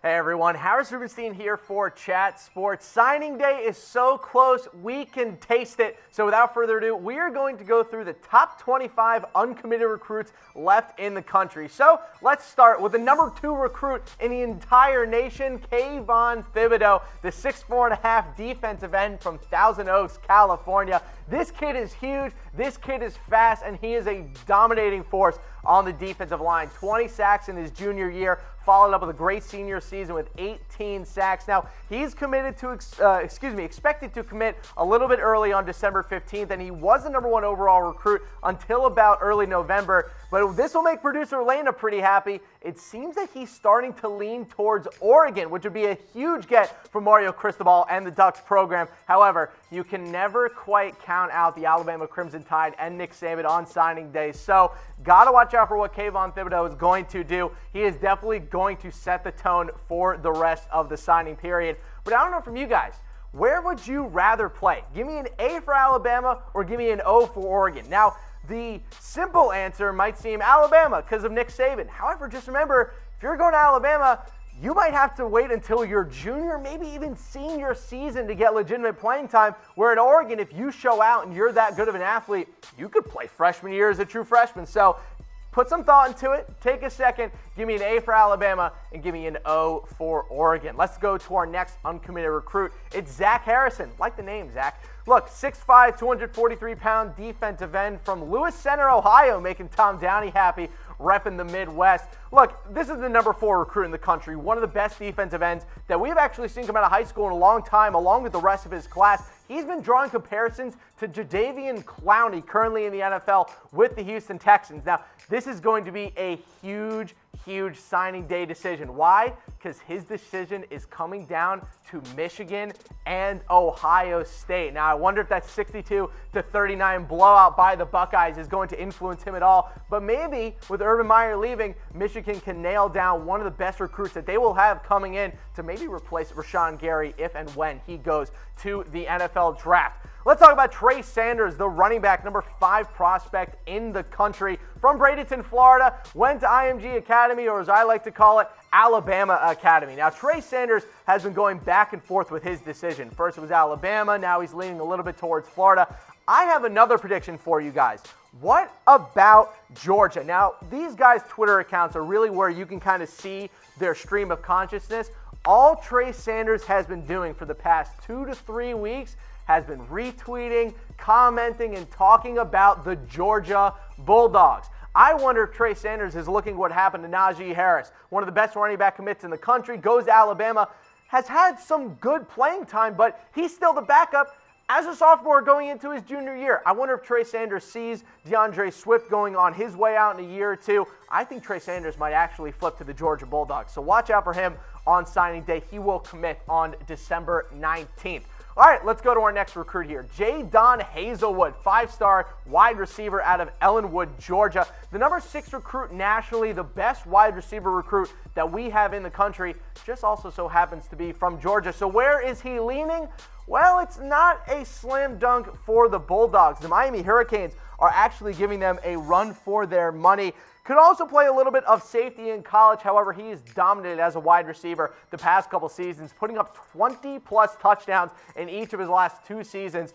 Hey everyone, Harris Rubenstein here for Chat Sports. Signing day is so close, we can taste it. So without further ado, we are going to go through the top 25 uncommitted recruits left in the country. So let's start with the number 2 recruit in the entire nation, Kayvon Thibodeaux, the 6'4.5" defensive end from Thousand Oaks, California. This kid is huge, this kid is fast, and he is a dominating force on the defensive line. 20 sacks in his junior year, followed up with a great senior season with 18 sacks. Now, he's committed to, expected to commit a little bit early on December 15th, and he was the number 1 overall recruit until about early November. But this will make producer Elena pretty happy. It seems that he's starting to lean towards Oregon, which would be a huge get for Mario Cristobal and the Ducks program. However, you can never quite count out the Alabama Crimson Tide and Nick Saban on signing day. So, gotta watch out for what Kayvon Thibodeaux is going to do. He is definitely going to set the tone for the rest of the signing period. But I don't know from you guys, where would you rather play? Give me an A for Alabama or give me an O for Oregon. Now, the simple answer might seem Alabama because of Nick Saban. However, just remember, if you're going to Alabama, you might have to wait until your junior, maybe even senior season to get legitimate playing time, where at Oregon, if you show out and you're that good of an athlete, you could play freshman year as a true freshman. So put some thought into it, take a second, give me an A for Alabama, and give me an O for Oregon. Let's go to our next uncommitted recruit. It's Zach Harrison. Like the name, Zach. Look, 6'5", 243-pound defensive end from Lewis Center, Ohio, making Tom Downey happy, repping the Midwest. Look, this is the number 4 recruit in the country, one of the best defensive ends that we've actually seen come out of high school in a long time, along with the rest of his class. He's been drawing comparisons to Jadeveon Clowney, currently in the NFL with the Houston Texans. Now, this is going to be a huge signing day decision. Why? Because his decision is coming down to Michigan and Ohio State. Now, I wonder if that 62-39 blowout by the Buckeyes is going to influence him at all. But maybe with Urban Meyer leaving, Michigan can nail down one of the best recruits that they will have coming in to maybe replace Rashawn Gary if and when he goes to the NFL draft. Let's talk about Trey Sanders, the running back, number 5 prospect in the country from Bradenton, Florida, went to IMG Academy, or as I like to call it, Alabama Academy. Now, Trey Sanders has been going back and forth with his decision. First it was Alabama, now he's leaning a little bit towards Florida. I have another prediction for you guys. What about Georgia? Now, these guys' Twitter accounts are really where you can kind of see their stream of consciousness. All Trey Sanders has been doing for the past 2 to 3 weeks has been retweeting, commenting, and talking about the Georgia Bulldogs. I wonder if Trey Sanders is looking at what happened to Najee Harris, one of the best running back commits in the country, goes to Alabama, has had some good playing time, but he's still the backup as a sophomore going into his junior year. I wonder if Trey Sanders sees DeAndre Swift going on his way out in a year or two. I think Trey Sanders might actually flip to the Georgia Bulldogs. So watch out for him on signing day. He will commit on December 19th. All right, let's go to our next recruit here. Jadon Haselwood, 5-star wide receiver out of Ellenwood, Georgia. The number 6 recruit nationally, the best wide receiver recruit that we have in the country, just also so happens to be from Georgia. So where is he leaning? Well, it's not a slam dunk for the Bulldogs. The Miami Hurricanes are actually giving them a run for their money. Could also play a little bit of safety in college. However, he is dominated as a wide receiver the past couple seasons, putting up 20-plus touchdowns in each of his last 2 seasons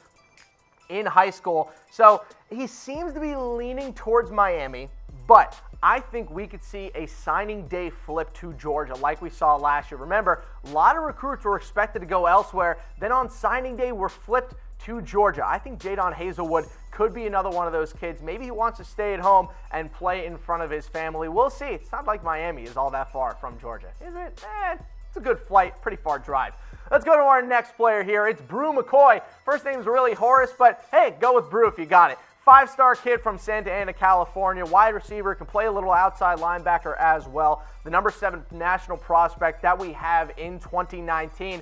in high school. So he seems to be leaning towards Miami, but I think we could see a signing day flip to Georgia like we saw last year. Remember, a lot of recruits were expected to go elsewhere. Then on signing day, were flipped to Georgia. I think Jadon Haselwood could be another one of those kids. Maybe he wants to stay at home and play in front of his family. We'll see. It's not like Miami is all that far from Georgia, is it? It's a good flight, pretty far drive. Let's go to our next player here. It's Bru McCoy. First name's really Horace, but hey, go with Bru if you got it. 5-star kid from Santa Ana, California, wide receiver, can play a little outside linebacker as well. The number 7 national prospect that we have in 2019.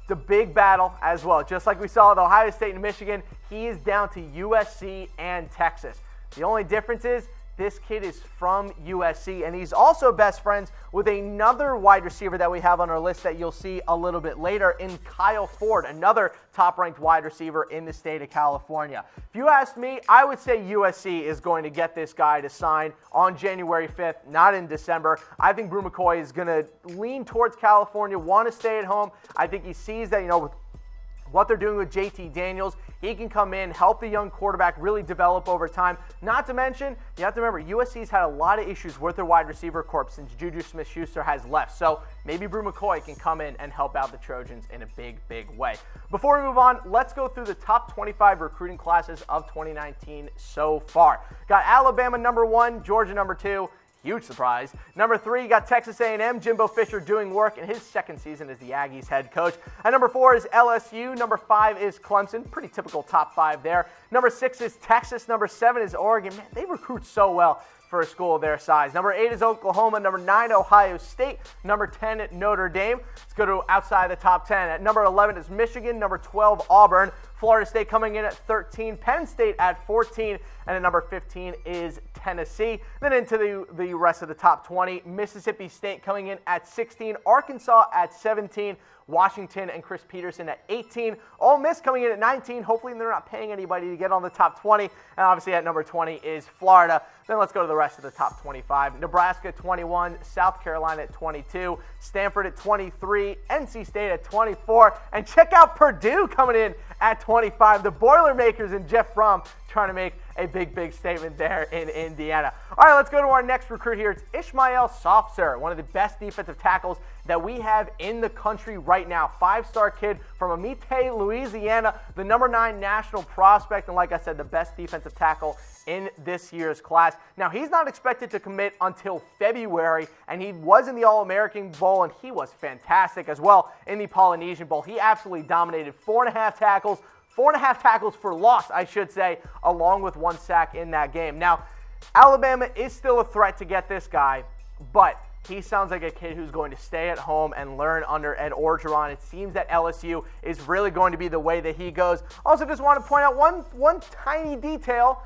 The big battle as well. Just like we saw at Ohio State and Michigan, he is down to USC and Texas. The only difference is This kid is from USC, and he's also best friends with another wide receiver that we have on our list that you'll see a little bit later in Kyle Ford, another top-ranked wide receiver in the state of California. If you ask me, I would say USC is going to get this guy to sign on January 5th, not in December. I think Bru McCoy is going to lean towards California, want to stay at home. I think he sees that, with what they're doing with JT Daniels, he can come in, help the young quarterback really develop over time. Not to mention, you have to remember, USC's had a lot of issues with their wide receiver corps since Juju Smith-Schuster has left. So maybe Bru McCoy can come in and help out the Trojans in a big, big way. Before we move on, let's go through the top 25 recruiting classes of 2019 so far. Got Alabama number 1, Georgia number 2. Huge surprise. Number 3, you got Texas A&M, Jimbo Fisher doing work in his second season as the Aggies head coach. And number 4 is LSU. Number 5 is Clemson. Pretty typical top 5 there. Number 6 is Texas. Number 7 is Oregon. Man, they recruit so well for a school of their size. Number 8 is Oklahoma. Number 9, Ohio State. Number 10, Notre Dame. Let's go to outside the top 10. At number 11 is Michigan. Number 12, Auburn. Florida State coming in at 13. Penn State at 14. And at number 15 is Tennessee. Then into the rest of the top 20. Mississippi State coming in at 16. Arkansas at 17. Washington and Chris Peterson at 18. Ole Miss coming in at 19. Hopefully they're not paying anybody to get on the top 20. And obviously at number 20 is Florida. Then let's go to the rest of the top 25. Nebraska 21. South Carolina at 22. Stanford at 23. NC State at 24. And check out Purdue coming in at 25. The Boilermakers and Jeff Brom trying to make a big, big statement there in Indiana. All right, let's go to our next recruit here. It's Ishmael Sopsher, one of the best defensive tackles that we have in the country right now. 5-star kid from Amite, Louisiana, the number 9 national prospect, and like I said, the best defensive tackle in this year's class. Now, he's not expected to commit until February, and he was in the All-American Bowl, and he was fantastic as well in the Polynesian Bowl. He absolutely dominated. 4.5 tackles, 4.5 tackles for loss, I should say, along with 1 sack in that game. Now, Alabama is still a threat to get this guy, but he sounds like a kid who's going to stay at home and learn under Ed Orgeron. It seems that LSU is really going to be the way that he goes. Also, just want to point out one tiny detail.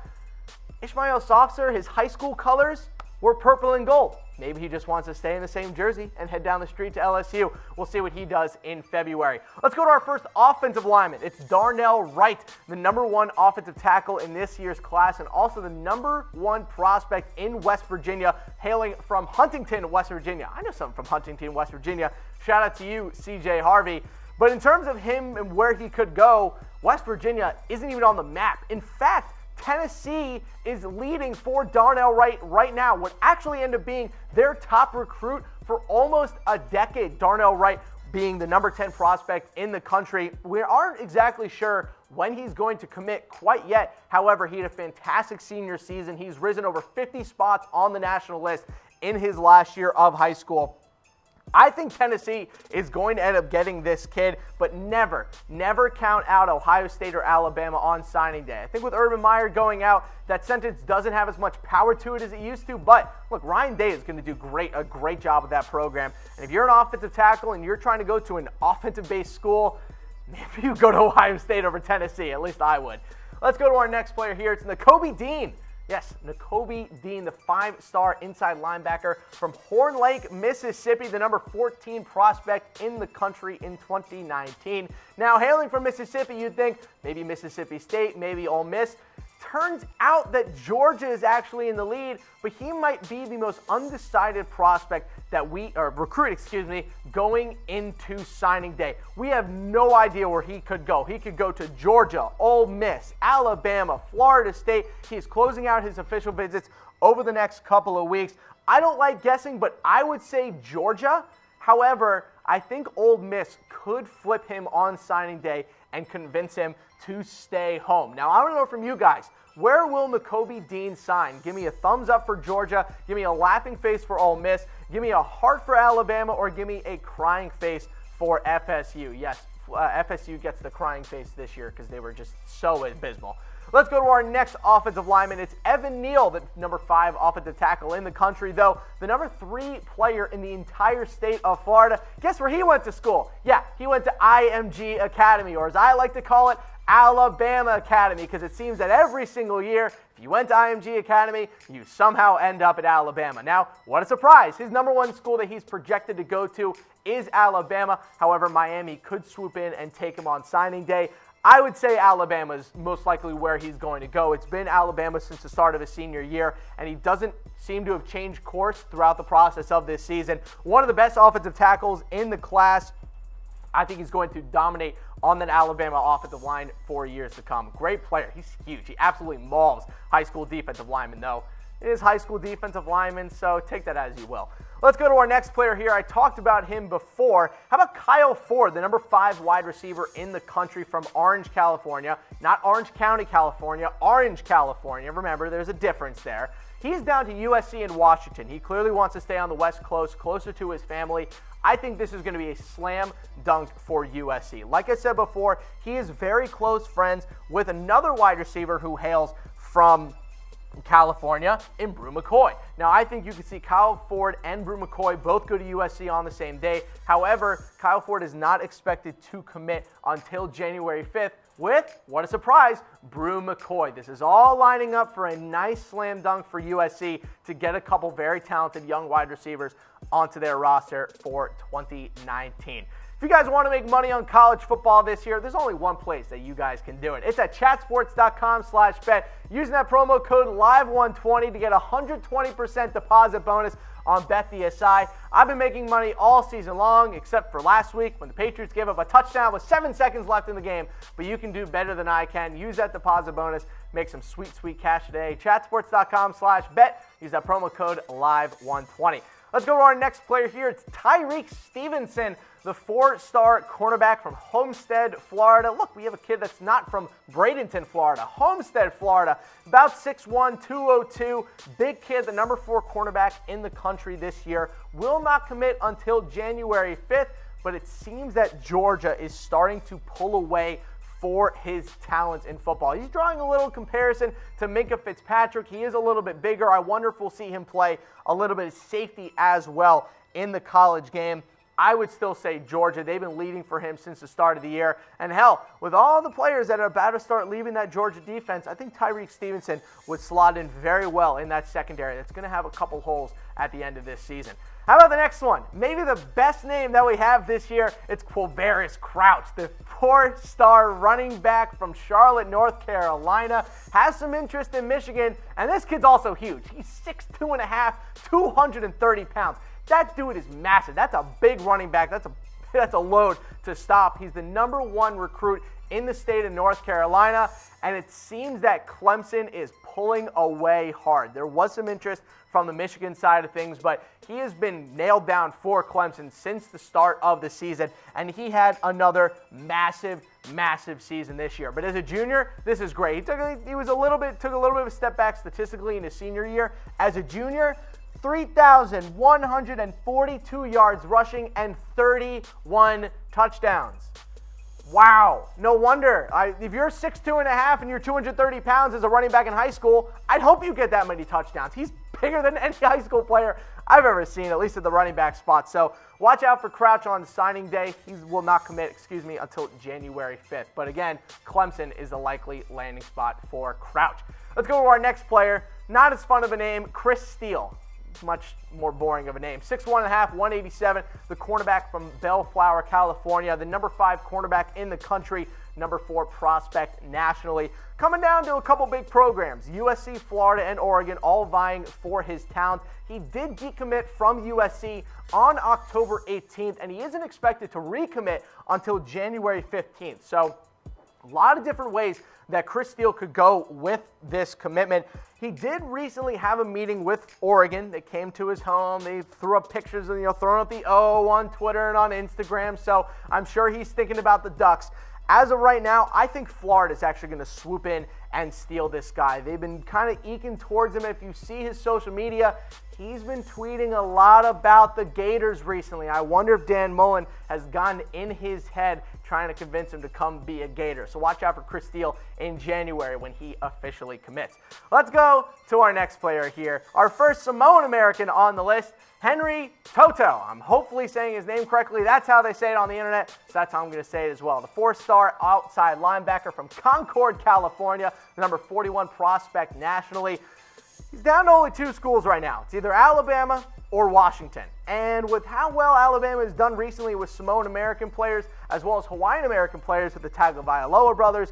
Ishmael Sopsher, his high school colors were purple and gold. Maybe he just wants to stay in the same jersey and head down the street to LSU. We'll see what he does in February. Let's go to our first offensive lineman. It's Darnell Wright, the number 1 offensive tackle in this year's class and also the number 1 prospect in West Virginia, hailing from Huntington, West Virginia. I know something from Huntington, West Virginia. Shout out to you, CJ Harvey. But in terms of him and where he could go, West Virginia isn't even on the map. In fact, Tennessee is leading for Darnell Wright right now, what actually ended up being their top recruit for almost a decade. Darnell Wright being the number 10 prospect in the country. We aren't exactly sure when he's going to commit quite yet. However, he had a fantastic senior season. He's risen over 50 spots on the national list in his last year of high school. I think Tennessee is going to end up getting this kid, but never count out Ohio State or Alabama on signing day. I think with Urban Meyer going out, that sentence doesn't have as much power to it as it used to, but look, Ryan Day is going to do a great job with that program. And if you're an offensive tackle and you're trying to go to an offensive-based school, maybe you go to Ohio State over Tennessee. At least I would. Let's go to our next player here. It's Nakobe Dean. Yes, Nakobe Dean, the 5-star inside linebacker from Horn Lake, Mississippi, the number 14 prospect in the country in 2019. Now, hailing from Mississippi, you'd think maybe Mississippi State, maybe Ole Miss. Turns out that Georgia is actually in the lead, but he might be the most undecided prospect recruit, going into signing day. We have no idea where he could go. He could go to Georgia, Ole Miss, Alabama, Florida State. He's closing out his official visits over the next couple of weeks. I don't like guessing, but I would say Georgia. However, I think Ole Miss could flip him on signing day and convince him to stay home. Now, I want to know from you guys, where will Nakobe Dean sign? Give me a thumbs up for Georgia, give me a laughing face for Ole Miss, give me a heart for Alabama, or give me a crying face for FSU. Yes, FSU gets the crying face this year because they were just so abysmal. Let's go to our next offensive lineman. It's Evan Neal, the number 5 offensive tackle in the country, though the number 3 player in the entire state of Florida. Guess where he went to school? Yeah, he went to IMG Academy, or as I like to call it, Alabama Academy, because it seems that every single year, if you went to IMG Academy, you somehow end up at Alabama. Now, what a surprise. His number one school that he's projected to go to is Alabama. However, Miami could swoop in and take him on signing day. I would say Alabama is most likely where he's going to go. It's been Alabama since the start of his senior year, and he doesn't seem to have changed course throughout the process of this season. One of the best offensive tackles in the class. I think he's going to dominate on that Alabama offensive line for years to come. Great player. He's huge. He absolutely mauls high school defensive linemen, though. It is high school defensive linemen, so take that as you will. Let's go to our next player here. I talked about him before. How about Kyle Ford, the number 5 wide receiver in the country from Orange, California? Not Orange County, California, Orange, California. Remember, there's a difference there. He's down to USC in Washington. He clearly wants to stay on the West Coast, closer to his family. I think this is going to be a slam dunk for USC. Like I said before, he is very close friends with another wide receiver who hails from California in Bru McCoy. Now, I think you could see Kyle Ford and Bru McCoy both go to USC on the same day. However, Kyle Ford is not expected to commit until January 5th with, what a surprise, Bru McCoy. This is all lining up for a nice slam dunk for USC to get a couple very talented young wide receivers onto their roster for 2019. If you guys want to make money on college football this year, there's only one place that you guys can do it. It's at chatsports.com/bet. Using that promo code LIVE120 to get a 120% deposit bonus on BetDSI. I've been making money all season long, except for last week when the Patriots gave up a touchdown with 7 seconds left in the game. But you can do better than I can. Use that deposit bonus. Make some sweet, sweet cash today. Chatsports.com/bet. Use that promo code LIVE120. Let's go to our next player here. It's Tyrique Stevenson, the 4-star cornerback from Homestead, Florida. Look, we have a kid that's not from Bradenton, Florida. Homestead, Florida. About 6'1", 202. Big kid, the number 4 cornerback in the country this year. Will not commit until January 5th, but it seems that Georgia is starting to pull away for his talents in football. He's drawing a little comparison to Minkah Fitzpatrick. He is a little bit bigger. I wonder if we'll see him play a little bit of safety as well in the college game. I would still say Georgia. They've been leading for him since the start of the year. And hell, with all the players that are about to start leaving that Georgia defense, I think Tyrique Stevenson would slot in very well in that secondary. That's going to have a couple holes at the end of this season. How about the next one? Maybe the best name that we have this year. It's QUAVARIS Crouch, the 4-star running back from Charlotte, North Carolina. Has some interest in Michigan, and this kid's also huge. He's 6'2.5", 230 pounds. That dude is massive. That's a big running back. That's a load to stop. He's the number 1 recruit in the state of North Carolina, and it seems that Clemson is pulling away hard. There was some interest from the Michigan side of things, but he has been nailed down for Clemson since the start of the season, and he had another massive season this year. But as a junior, this is great. He took a little bit of a step back statistically in his senior year. As a junior, 3,142 yards rushing and 31 touchdowns. Wow. No wonder. If you're 6'2.5" and you're 230 pounds as a running back in high school, I'd hope you get that many touchdowns. He's bigger than any high school player I've ever seen, at least at the running back spot. So watch out for Crouch on signing day. He will not commit, until January 5th. But again, Clemson is the likely landing spot for Crouch. Let's go to our next player. Not as fun of a name, Chris Steele. Much more boring of a name. 6'1.5", 187, the cornerback from Bellflower, California, the number 5 cornerback in the country, number 4 prospect nationally. Coming down to a couple big programs, USC, Florida, and Oregon, all vying for his talent. He did decommit from USC on October 18th, and he isn't expected to recommit until January 15th. So a lot of different ways that Chris Steele could go with this commitment. He did recently have a meeting with Oregon. They came to his home. They threw up pictures and throwing up the O on Twitter and on Instagram. So I'm sure he's thinking about the Ducks. As of right now, I think Florida is actually going to swoop in and steal this guy. They've been kind of eking towards him. If you see his social media, he's been tweeting a lot about the Gators recently. I wonder if Dan Mullen has gotten in his head trying to convince him to come be a Gator. So watch out for Chris Steele in January when he officially commits. Let's go to our next player here. Our first Samoan American on the list, Henry TOOTOO. I'm hopefully saying his name correctly. That's how they say it on the internet, so that's how I'm going to say it as well. The 4-star outside linebacker from Concord, California, the number 41 prospect nationally. He's down to only 2 schools right now. It's either Alabama or Washington. And with how well Alabama has done recently with Samoan American players, as well as Hawaiian American players with the Tonga brothers,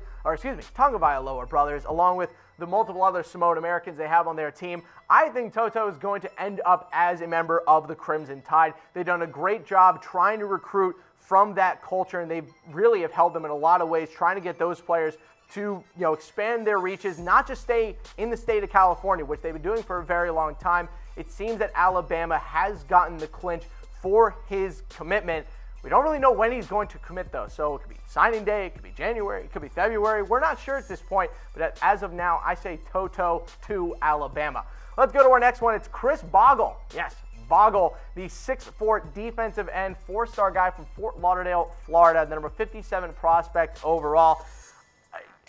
along with the multiple other Samoan Americans they have on their team, I think TOOTOO is going to end up as a member of the Crimson Tide. They've done a great job trying to recruit from that culture, and they really have held them in a lot of ways, trying to get those players to expand their reaches, not just stay in the state of California, which they've been doing for a very long time. It seems that Alabama has gotten the clinch for his commitment. We don't really know when he's going to commit, though, so it could be signing day, it could be January, it could be February. We're not sure at this point, but as of now, I say TOOTOO to Alabama. Let's go to our next one. It's Chris Bogle. Yes, Bogle, the 6'4" defensive end, 4-star guy from Fort Lauderdale, Florida, the number 57 prospect overall.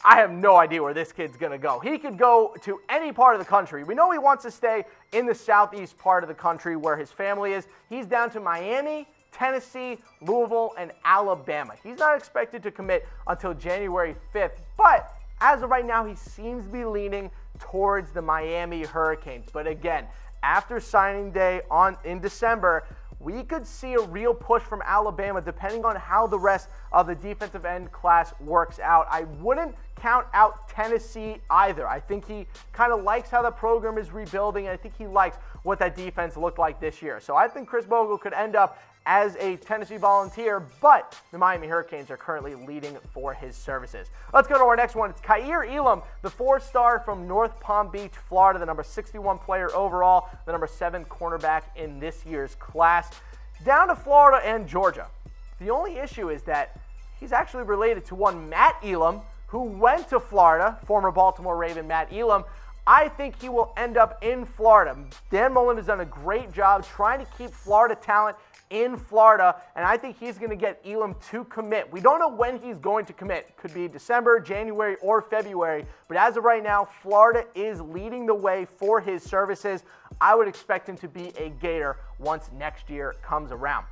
I have no idea where this kid's going to go. He could go to any part of the country. We know he wants to stay in the southeast part of the country where his family is. He's down to Miami, Tennessee, Louisville, and Alabama. He's not expected to commit until January 5th, but as of right now, he seems to be leaning towards the Miami Hurricanes. But again, after signing day in December, we could see a real push from Alabama depending on how the rest of the defensive end class works out. I wouldn't count out Tennessee either. I think he kind of likes how the program is rebuilding, and I think he likes what that defense looked like this year. So I think Chris Bogle could end up as a Tennessee Volunteer, but the Miami Hurricanes are currently leading for his services. Let's go to our next one. It's Kaiir Elam, the 4-star from North Palm Beach, Florida, the number 61 player overall, the number 7 cornerback in this year's class. Down to Florida and Georgia. The only issue is that he's actually related to one Matt Elam, who went to Florida, former Baltimore Raven Matt Elam. I think he will end up in Florida. Dan Mullen has done a great job trying to keep Florida talent in Florida, and I think he's going to get Elam to commit. We don't know when he's going to commit. Could be December, January, or February, but as of right now, Florida is leading the way for his services. I would expect him to be a Gator once next year comes around.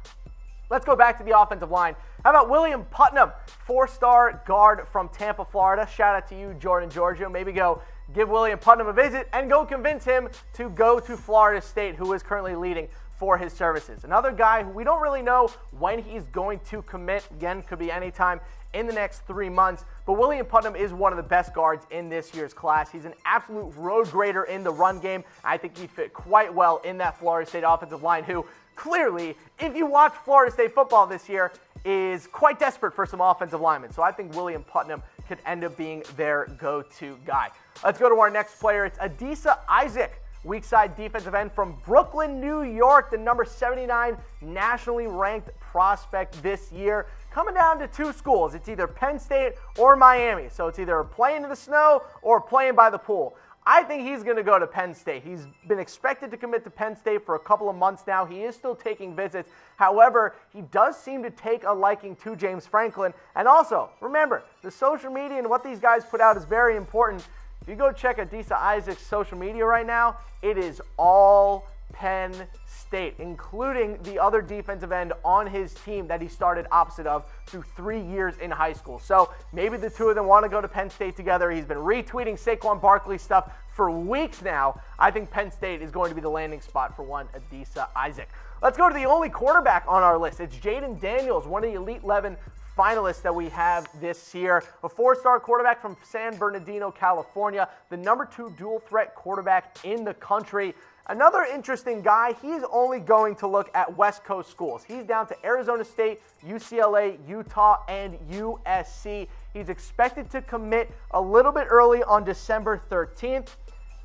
Let's go back to the offensive line. How about William Putnam, 4-star guard from Tampa, Florida? Shout out to you, Jordan Giorgio. Maybe go give William Putnam a visit and go convince him to go to Florida State, who is currently leading for his services. Another guy who we don't really know when he's going to commit. Again, could be anytime in the next 3 months. But William Putnam is one of the best guards in this year's class. He's an absolute road grader in the run game. I think he fit quite well in that Florida State offensive line, who clearly, if you watch Florida State football this year, is quite desperate for some offensive linemen. So I think William Putnam could end up being their go-to guy. Let's go to our next player. It's ADISA Isaac, weak side defensive end from Brooklyn, New York, the number 79 nationally ranked prospect this year. Coming down to 2 schools. It's either Penn State or Miami. So it's either playing in the snow or playing by the pool. I think he's going to go to Penn State. He's been expected to commit to Penn State for a couple of months now. He is still taking visits. However, he does seem to take a liking to James Franklin. And also, remember, the social media and what these guys put out is very important. If you go check ADISA Isaac's social media right now, it is all Penn State, including the other defensive end on his team that he started opposite of through 3 years in high school. So maybe the two of them want to go to Penn State together. He's been retweeting Saquon Barkley stuff for weeks now. I think Penn State is going to be the landing spot for one ADISA Isaac. Let's go to the only quarterback on our list. It's Jayden Daniels, one of the Elite 11 finalists that we have this year. A 4-star quarterback from San Bernardino, California, the number 2 dual threat quarterback in the country. Another interesting guy, he's only going to look at West Coast schools. He's down to Arizona State, UCLA, Utah, and USC. He's expected to commit a little bit early on December 13th.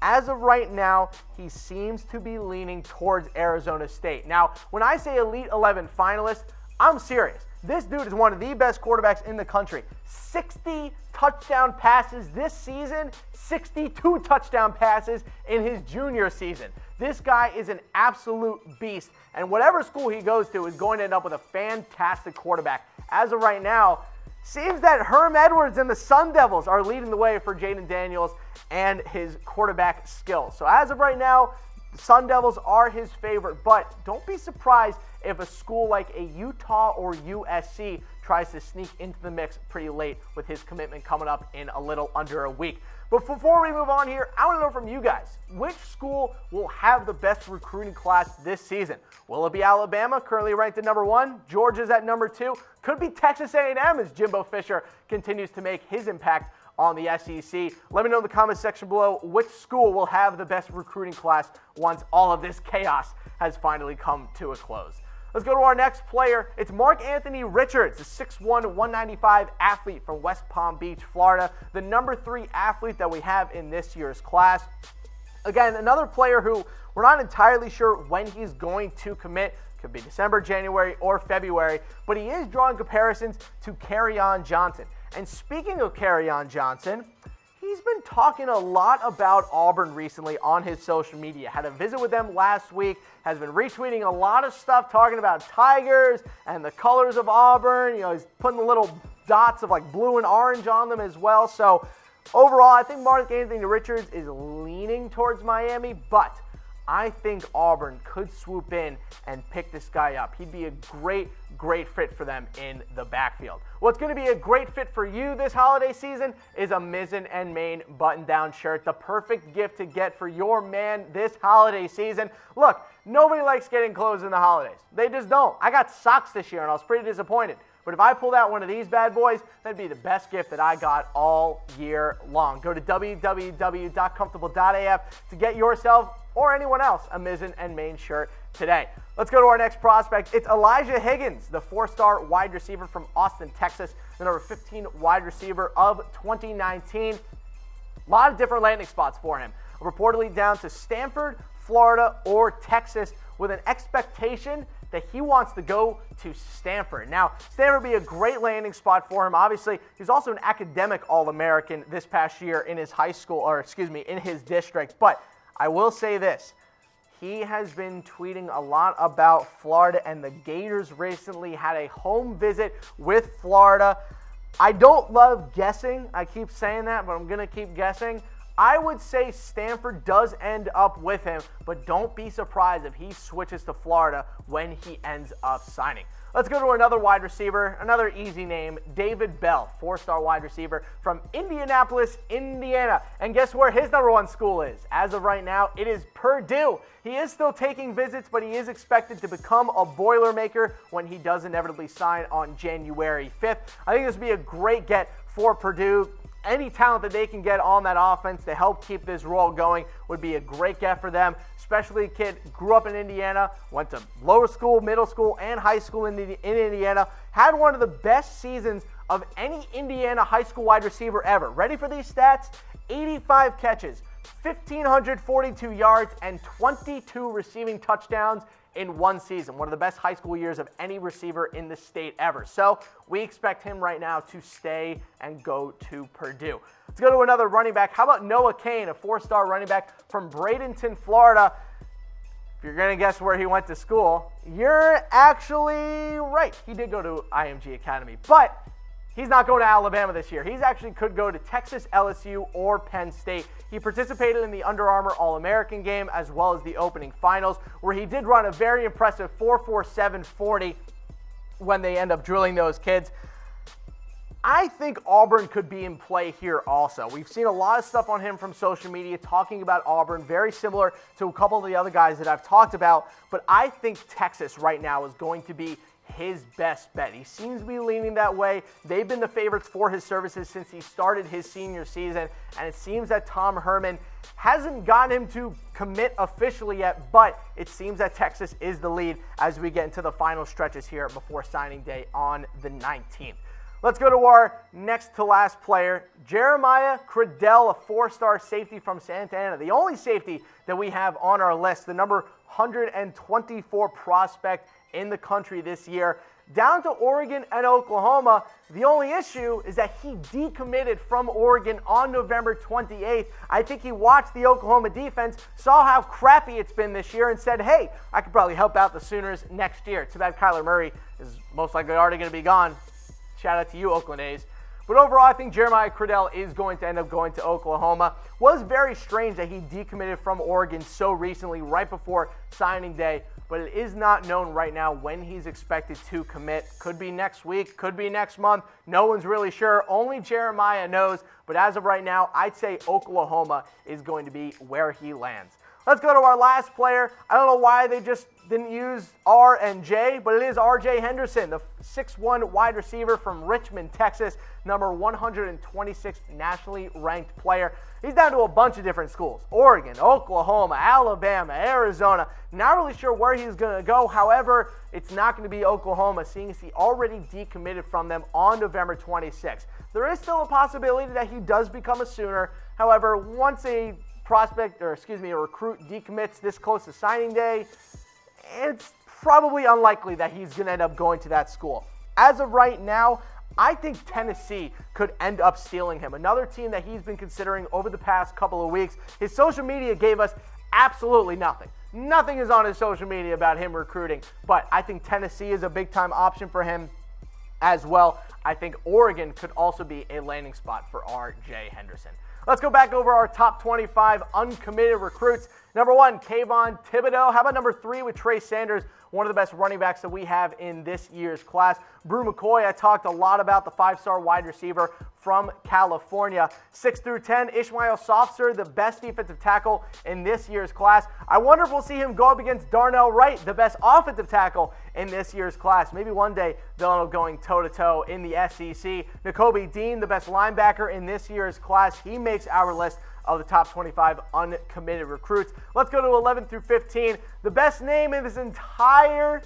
As of right now, he seems to be leaning towards Arizona State. Now, when I say Elite 11 finalist, I'm serious. This dude is one of the best quarterbacks in the country. 60 touchdown passes this season, 62 touchdown passes in his junior season. This guy is an absolute beast, and whatever school he goes to is going to end up with a fantastic quarterback. As of right now, seems that Herm Edwards and the Sun Devils are leading the way for Jayden Daniels and his quarterback skills. So as of right now, the Sun Devils are his favorite, but don't be surprised if a school like a Utah or USC tries to sneak into the mix pretty late with his commitment coming up in a little under a week. But before we move on here, I want to know from you guys, which school will have the best recruiting class this season? Will it be Alabama, currently ranked at number 1? Georgia's at number 2. Could be Texas A&M as Jimbo Fisher continues to make his impact on the SEC. Let me know in the comments section below which school will have the best recruiting class once all of this chaos has finally come to a close. Let's go to our next player. It's Mark-Anthony Richards, the 6'1", 195 athlete from West Palm Beach, Florida, the number 3 athlete that we have in this year's class. Again, another player who we're not entirely sure when he's going to commit. Could be December, January, or February, but he is drawing comparisons to Kerryon Johnson. And speaking of Kerryon Johnson, he's been talking a lot about Auburn recently on his social media. Had a visit with them last week, has been retweeting a lot of stuff talking about Tigers and the colors of Auburn. You know, he's putting the little dots of like blue and orange on them as well. So overall, I think Mark-Anthony Richards is leaning towards Miami, but I think Auburn could swoop in and pick this guy up. He'd be a great fit for them in the backfield. What's going to be a great fit for you this holiday season is a Mizzen and Main button-down shirt, the perfect gift to get for your man this holiday season. Look, nobody likes getting clothes in the holidays. They just don't. I got socks this year, and I was pretty disappointed. But if I pulled out one of these bad boys, that'd be the best gift that I got all year long. Go to www.comfortable.af to get yourself or anyone else a Mizzen and Main shirt today. Let's go to our next prospect. It's Elijah Higgins, the 4-star wide receiver from Austin, Texas, the number 15 wide receiver of 2019. A lot of different landing spots for him. Reportedly down to Stanford, Florida, or Texas with an expectation that he wants to go to Stanford. Now, Stanford would be a great landing spot for him. Obviously, he's also an academic All-American this past year in his high school, or excuse me, in his district. But I will say this, he has been tweeting a lot about Florida, and the Gators recently had a home visit with Florida. I don't love guessing. I keep saying that, but I'm going to keep guessing. I would say Stanford does end up with him, but don't be surprised if he switches to Florida when he ends up signing. Let's go to another wide receiver, another easy name, David Bell, 4-star wide receiver from Indianapolis, Indiana. And guess where his number 1 school is? As of right now, it is Purdue. He is still taking visits, but he is expected to become a Boilermaker when he does inevitably sign on January 5th. I think this would be a great get for Purdue. Any talent that they can get on that offense to help keep this roll going would be a great get for them, especially a kid grew up in Indiana, went to lower school, middle school, and high school in Indiana, had one of the best seasons of any Indiana high school wide receiver ever. Ready for these stats? 85 catches, 1,542 yards, and 22 receiving touchdowns in one season. One of the best high school years of any receiver in the state ever. So we expect him right now to stay and go to Purdue. Let's go to another running back. How about Noah Cain, a 4-star running back from Bradenton, Florida? If you're going to guess where he went to school, you're actually right. He did go to IMG Academy, but he's not going to Alabama this year. He's actually could go to Texas, LSU, or Penn State. He participated in the Under Armour All-American game as well as the opening finals, where he did run a very impressive 4.47 40 when they end up drilling those kids. I think Auburn could be in play here also. We've seen a lot of stuff on him from social media talking about Auburn, very similar to a couple of the other guys that I've talked about, but I think Texas right now is going to be his best bet. He seems to be leaning that way. They've been the favorites for his services since he started his senior season, and it seems that Tom Herman hasn't gotten him to commit officially yet, but it seems that Texas is the lead as we get into the final stretches here before signing day on the 19th. Let's go to our next to last player, Jeremiah Cradell, a 4-star safety from Santa Ana, the only safety that we have on our list, the number 124 prospect in the country this year. down to Oregon and Oklahoma. The only issue is that he decommitted from Oregon on November 28th. I think he watched the Oklahoma defense, saw how crappy it's been this year, and said, hey, I could probably help out the Sooners next year. Too bad Kyler Murray is most likely already going to be gone. Shout out to you, Oakland A's. But overall, I think Jeremiah Criddell is going to end up going to Oklahoma. Was very strange that he decommitted from Oregon so recently, right before signing day. But it is not known right now when he's expected to commit. Could be next week, could be next month. No one's really sure. Only Jeremiah knows. But as of right now, I'd say Oklahoma is going to be where he lands. Let's go to our last player. I don't know why they just didn't use R and J, but it is R.J. Henderson, the 6'1" wide receiver from Richmond, Texas, number 126 nationally ranked player. He's down to a bunch of different schools: Oregon, Oklahoma, Alabama, Arizona. Not really sure where he's going to go. However, it's not going to be Oklahoma, seeing as he already decommitted from them on November 26th. There is still a possibility that he does become a Sooner. However, once a recruit decommits this close to signing day, it's probably unlikely that he's going to end up going to that school. As of right now, I think Tennessee could end up stealing him. Another team that he's been considering over the past couple of weeks. His social media gave us absolutely nothing. Nothing is on his social media about him recruiting, but I think Tennessee is a big-time option for him as well. I think Oregon could also be a landing spot for R.J. Henderson. Let's go back over our top 25 uncommitted recruits. Number 1, Kayvon Thibodeaux. How about number 3 with Trey Sanders, one of the best running backs that we have in this year's class. Bru McCoy, I talked a lot about the 5-star wide receiver from California. 6 through 10, Ishmael Sopsher, the best defensive tackle in this year's class. I wonder if we'll see him go up against Darnell Wright, the best offensive tackle in this year's class. Maybe one day they'll end up going toe-to-toe in the SEC. Nakobe Dean, the best linebacker in this year's class. He makes our list of the top 25 uncommitted recruits. Let's go to 11 through 15. The best name in this entire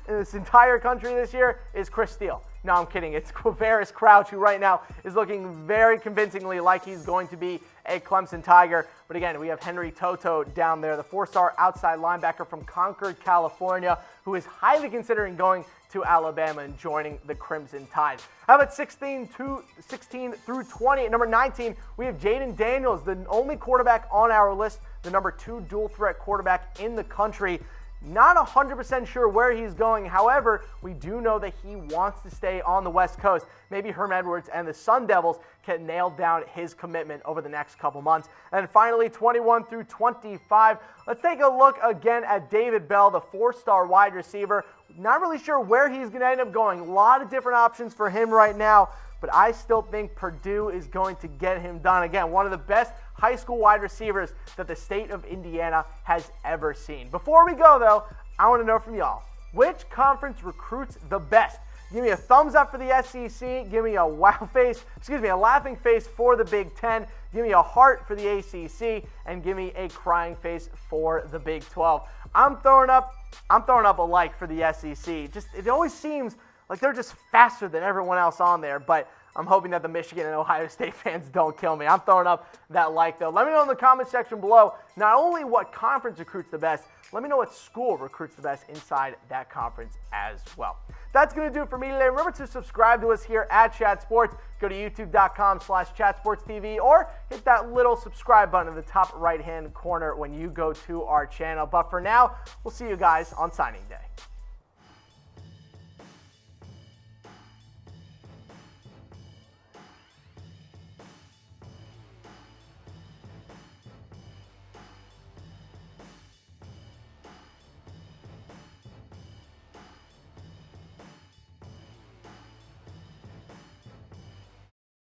country this year is Chris Steele. No, I'm kidding. It's QUAVARIS Crouch, who right now is looking very convincingly like he's going to be a Clemson Tiger. But again, we have Henry TOOTOO down there, the 4-star outside linebacker from Concord, California, who is highly considering going to Alabama and joining the Crimson Tide. How about 16 through 20? At number 19, we have Jadon Daniels, the only quarterback on our list, the number 2 dual threat quarterback in the country. Not 100% sure where he's going. However, we do know that he wants to stay on the West Coast. Maybe Herm Edwards and the Sun Devils can nail down his commitment over the next couple months. And finally, 21 through 25. Let's take a look again at David Bell, the 4-star wide receiver. Not really sure where he's going to end up going. A lot of different options for him right now, but I still think Purdue is going to get him done. Again, one of the best high school wide receivers that the state of Indiana has ever seen. Before we go, though, I want to know from y'all, which conference recruits the best? Give me a thumbs up for the SEC. Give me a a laughing face for the Big Ten. Give me a heart for the ACC, and give me a crying face for the Big 12. I'm throwing up a like for the SEC. It always seems like they're just faster than everyone else on there, but I'm hoping that the Michigan and Ohio State fans don't kill me. I'm throwing up that like, though. Let me know in the comment section below not only what conference recruits the best, let me know what school recruits the best inside that conference as well. That's going to do it for me today. Remember to subscribe to us here at Chat Sports. Go to youtube.com/chatsportstv or hit that little subscribe button in the top right-hand corner when you go to our channel. But for now, we'll see you guys on signing day.